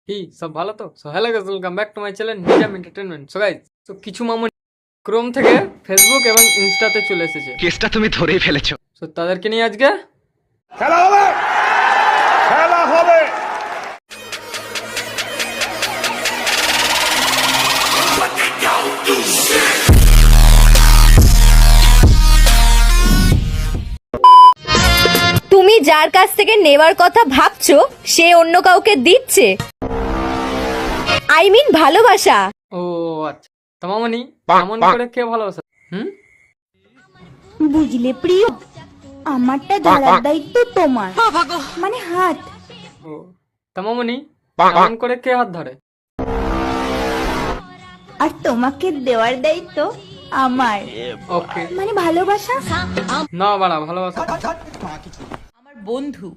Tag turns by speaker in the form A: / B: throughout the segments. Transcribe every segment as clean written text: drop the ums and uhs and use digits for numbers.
A: কি সব ভালো তো? So hello guys, welcome back to my channel Nizam entertainment. So guys, তো কিছু মামুন ক্রোম থেকে ফেসবুক এবং ইনস্টাতে চলে এসেছে।
B: কেসটা তুমি ধরেই ফেলেছো।
A: সো তাদেরকে নিয়ে আজকে
C: খেলা হবে, খেলা হবে।
D: তুমি যার কাছ থেকে নেওয়ার কথা ভাবছো সে অন্য কাউকে দিচ্ছে। ভালোবাসা।
A: ও আচ্ছা, তো মামুনি এমন করে কে ভালোবাসে?
E: বুঝলে প্রিয়, আমারটা ধরার দায়িত্ব তোমার, মানে হাত।
A: ও তো মামুনি এমন করে কে হাত ধরে?
E: আর তোমাকে দেওয়ার দায়িত্ব আমার,
A: ওকে,
E: মানে ভালোবাসা।
A: না বাড়া ভালোবাসা।
F: আমার বন্ধু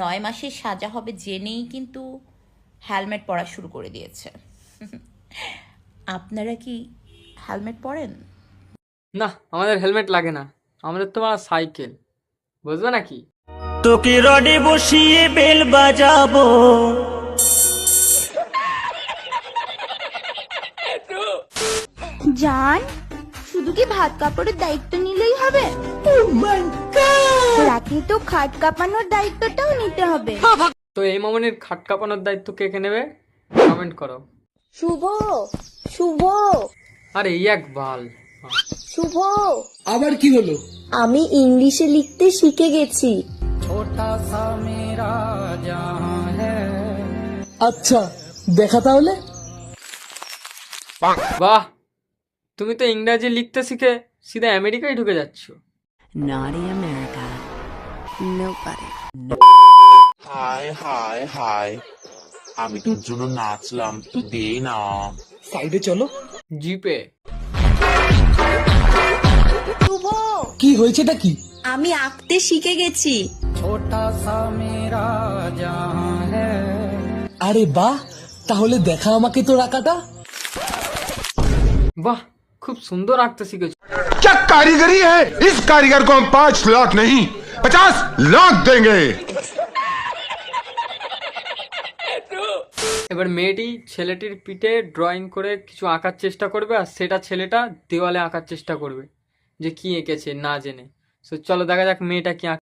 F: 9 মাসের সাজা হবে জেনেই কিন্তু হেলমেট পরা শুরু করে দিয়েছে। আপনারা কি হেলমেট পরেন?
A: না, আমাদের হেলমেট লাগে না, আমাদের তো বাড়া সাইকেল, বুঝবে নাকি?
G: তোকে রডে বসিয়ে বেল বাজাবো।
E: জান, শুধু কি ভাত কাপড়ের দায়িত্ব নিলেই হবে? রাতে তো খাট কাঁপানোর দায়িত্বটাও নিতে হবে।
A: তো এই মামুনির খাট কাঁপানোর দায়িত্ব কে কে নেবে? কমেন্ট করো।
E: শুভ, শুভ,
A: আরে এক বাল।
E: শুভ,
G: আবার কি হলো?
E: আমি ইংলিশে লিখতে শিখে গেছি।
G: আচ্ছা, দেখা তাহলে।
A: বাহ, তুমি তো ইংরাজি লিখতে শিখে সিধা আমেরিকায় ঢুকে যাচ্ছ।
H: Naughty America. Nobody.
I: High high high, আমি তোর জন্য নাচলাম, তুই দে না।
G: সাইডে চলো।
A: জিপে
E: শুভ,
G: কি হয়েছেটা কি?
E: আমি আঁকতে শিখে গেছি।
G: আরে বাহ, তাহলে দেখা আমাকে তোর আঁকাটা।
A: বাহ, খুব সুন্দর আঁকতে শিখেছো।
C: क्या कारीगरी है? इस कारीगर को हम 5 लाख नहीं 50 लाख देंगे।
A: এবার মেয়েটি ছেলেটির পিঠে ড্রয়িং করে কিছু আঁকার চেষ্টা করবে, আর সেটা ছেলেটা দেওয়ালে আঁকার চেষ্টা করবে যে কি এঁকেছে না জেনে। সো চলো দেখা যাক মেয়েটা কি আঁকে।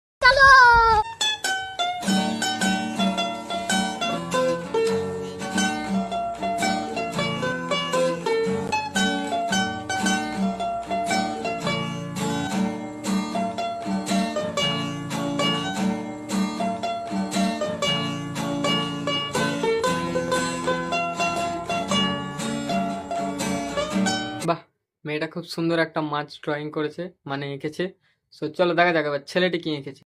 A: বাহ, মেয়েটা খুব সুন্দর একটা মাছ ড্রয়িং করেছে, মানে এঁকেছে। সো চলো দেখা যাক এবার ছেলেটি কি এঁকেছে।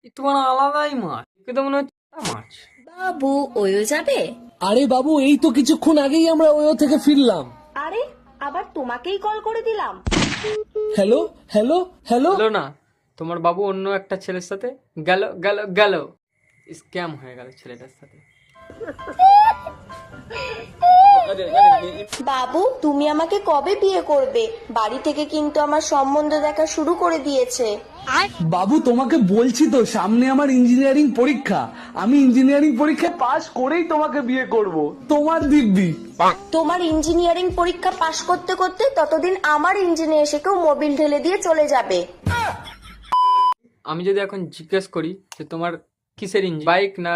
A: এ তো মানে আলাদাই মাছ, একে তো মনে হচ্ছে একটা মাছ।
D: বাবু ওয়ো যাবে?
G: আরে বাবু, এই তো কিছুক্ষণ আগেই আমরা ওয়ো থেকে ফিরলাম।
E: আরে, আবার তোমাকেই কল করে দিলাম।
G: Hello hello hello.
A: হলো না, তোমার বাবু অন্য একটা ছেলের সাথে গেল গেল গেল, স্ক্যাম হয়ে গেল ছেলেটার সাথে।
E: বাবু, তুমি আমাকে কবে বিয়ে করবে? বাড়ি থেকে কিন্তু আমার সম্বন্ধ দেখা শুরু করে দিয়েছে।
G: বাবু, তোমাকে বলছি তো, সামনে আমার ইঞ্জিনিয়ারিং পরীক্ষা। আমি ইঞ্জিনিয়ারিং পরীক্ষায় পাশ করেই তোমাকে বিয়ে করব। তোমার দিব্যি।
E: তোমার ইঞ্জিনিয়ারিং পরীক্ষা পাশ করতে করতে ততদিন আমার ইঞ্জিনে এসে কেউ মোবিল ঢেলে দিয়ে চলে যাবে।
A: আমি যদি এখন জিজ্ঞেস করি যে তোমার কিসের ইঞ্জিন, বাইক না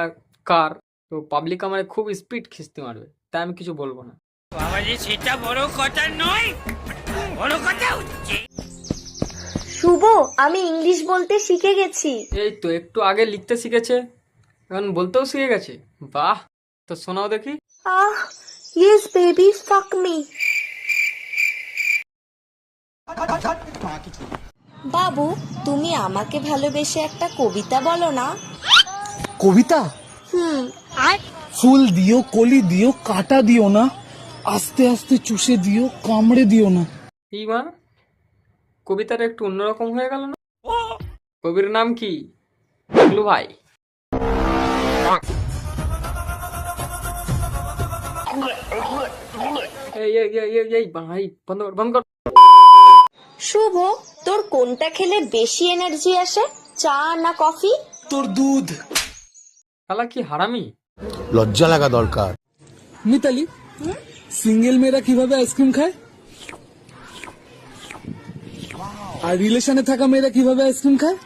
A: কার, তো পাবলিক আমার খুব স্পিড খিস্তি মারবে, তাই আমি কিছু বলবো না।
E: শুভ, আমি ইংলিশ বলতে শিখে গেছি।
A: এই তো একটু আগে লিখতে শিখেছে, এখন বলতেও শিখে গেছে। বাহ, তো শোনাও দেখি।
E: আহ, ইয়েস বেবি, ফাক মি। বাবু, তুমি আমাকে ভালোবেসে একটা কবিতা বলো না।
G: কবিতা? ফুল দিও, কলি দিও, কাটা দিও না, আস্তে আস্তে চুষে দিও, কামড়ে দিও না।
A: এই মা, কবিতাটা একটু অন্যরকম হয়ে গেল না? কবির নাম কি? টুকলু ভাই। এই এই এই এই এই ভাই, বন্ধ কর বন্ধ কর।
E: শুভ, তোর কোনটা খেলে বেশি এনার্জি আসে, চা না কফি?
G: তোর দুধ।
A: শালা কি হারামি।
C: লজ্জা লাগা দরকার।
G: মিতালি, সিঙ্গেল মেয়েরা কিভাবে আইসক্রিম খায়? আর রিলেশনে থাকা মেয়েরা কিভাবে আইসক্রিম খায়?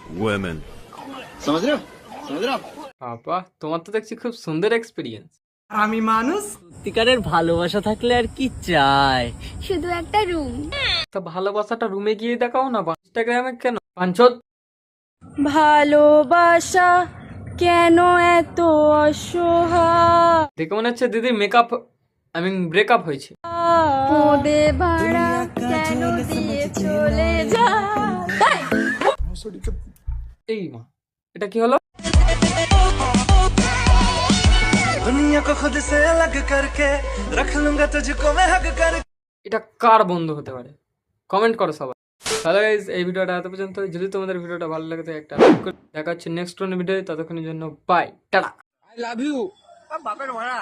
A: বাবা, তোমার তো দেখছি খুব সুন্দর এক্সপিরিয়েন্স।
B: আমি মানুষ, সত্যিকারের ভালোবাসা থাকলে আর কি চাই?
D: শুধু একটা রুম।
A: তা ভালোবাসাটা রুমে গিয়ে দেখাও না, ইনস্টাগ্রামে কেন পাঞ্চত।
D: ভালোবাসা কেন এত অসহায়?
A: দেখে মনে হচ্ছে দিদি মেকআপ ব্রেকআপ হয়েছে।
D: ওদে ভাড়া কেন দিয়ে চলে যা?
A: এই মা, এটা কি হলো?
B: দুনিয়া কো খুদ সে আলাগ করকে রাখ লুঙ্গা তুঝকো মে হক কর।
A: এটা কার বন্ধু হতে পারে? কমেন্ট করো সবাই। হ্যালো গাইস, এই ভিডিওটা এত পর্যন্ত। যদি তোমাদের ভিডিওটা ভালো লাগে তো একটা লাইক করে দেখা হচ্ছে নেক্সট ভিডিও। ততক্ষণের জন্য bye, tata.
G: I love you.
B: বাপের মারা।